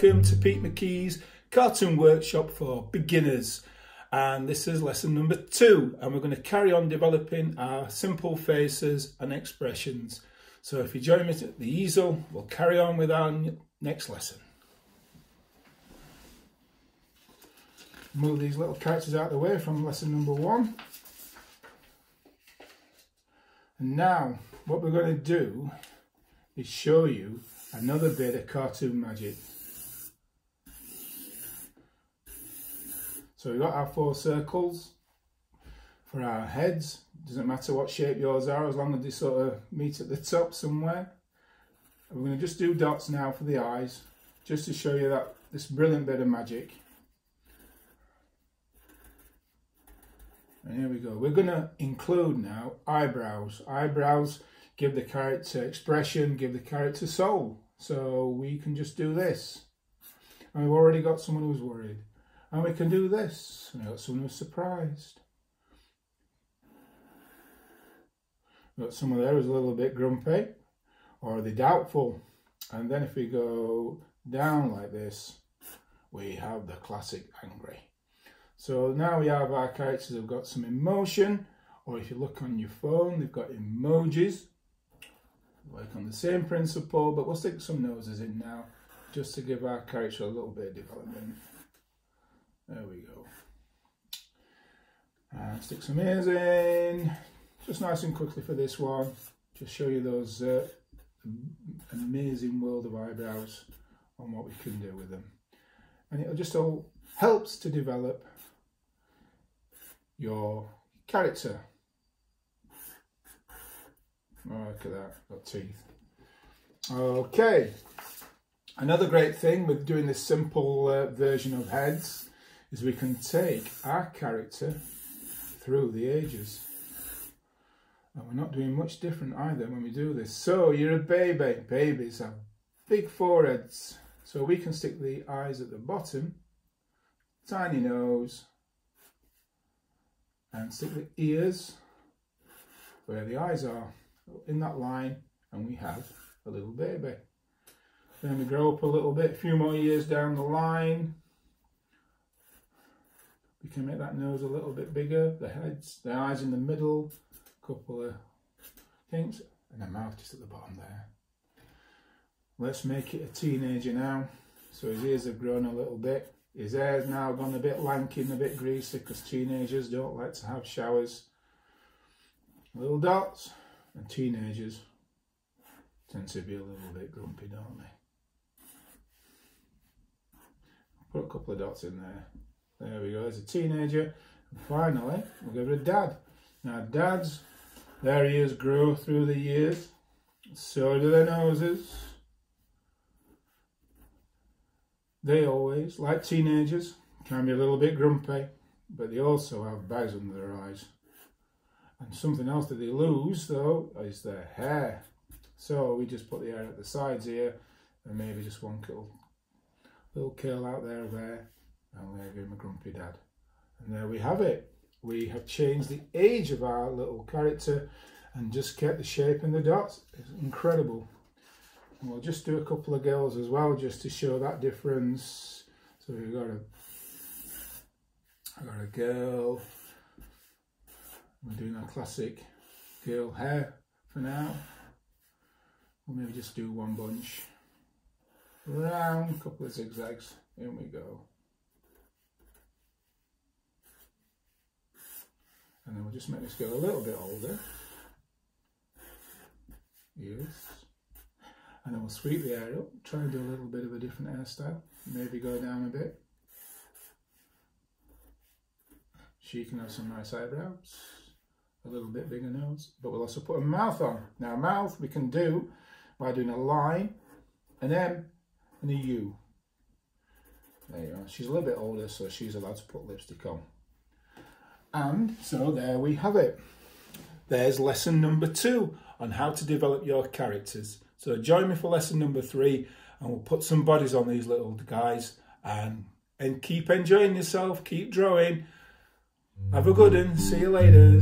welcome to Pete McKee's Cartoon Workshop for Beginners. And this is lesson number 2, and we're going to carry on developing our simple faces and expressions. So if you join me at the easel, we'll carry on with our next lesson. Move these little characters out of the way from lesson number 1. And now what we're going to do is show you another bit of cartoon magic. So we've got our 4 circles for our heads. Doesn't matter what shape yours are, as long as they sort of meet at the top somewhere. And we're going to just do dots now for the eyes, just to show you that this brilliant bit of magic. And here we go. We're going to include now eyebrows. Eyebrows give the character expression, give the character soul. So we can just do this. And we've already got someone who's worried. And we can do this. And we've got someone who's surprised. We've got someone there who's a little bit grumpy. Or they're doubtful. And then if we go down like this, we have the classic angry. So now we have our characters who've got some emotion. Or if you look on your phone, they've got emojis. Work on the same principle, but we'll stick some noses in now, just to give our character a little bit of development. There we go. And stick some ears in, just nice and quickly for this one. Just show you those amazing world of eyebrows and what we can do with them. And it just all helps to develop your character. Oh, look at that, got teeth. Okay, another great thing with doing this simple version of heads is we can take our character through the ages. And we're not doing much different either when we do this. So you're a baby. Babies have big foreheads. So we can stick the eyes at the bottom, tiny nose, and stick the ears where the eyes are, in that line, and we have a little baby. Then we grow up a little bit, a few more years down the line. We can make that nose a little bit bigger, the eyes in the middle, a couple of kinks, and the mouth just at the bottom there. Let's make it a teenager now. So his ears have grown a little bit. His hair's now gone a bit lanky and a bit greasy, because teenagers don't like to have showers. Little dots. And teenagers tend to be a little bit grumpy, don't they? Put a couple of dots in there. There we go, there's a teenager. And finally, we'll give it a dad. Now dads, their ears grow through the years. So do their noses. They always, like teenagers, can be a little bit grumpy, but they also have bags under their eyes. And something else that they lose, though, is their hair. So we just put the hair at the sides here, and maybe just one little curl out there of hair, and we'll give him a grumpy dad. And there we have it. We have changed the age of our little character and just kept the shape and the dots. It's incredible. And we'll just do a couple of girls as well, just to show that difference. So we've got a girl. We're doing our classic girl hair for now. We'll maybe just do one bunch. Round, a couple of zigzags. In we go. And then we'll just make this girl a little bit older. Yes. And then we'll sweep the hair up. Try and do a little bit of a different hairstyle. Maybe go down a bit. She can have some nice eyebrows. A little bit bigger nose, but we'll also put a mouth on. Now mouth we can do by doing a line, an M and a U. There you are. She's a little bit older, so she's allowed to put lipstick on. And so there we have it. There's lesson number 2 on how to develop your characters. So join me for lesson number 3, and we'll put some bodies on these little guys, and keep enjoying yourself, keep drawing. Have a good one. See you later.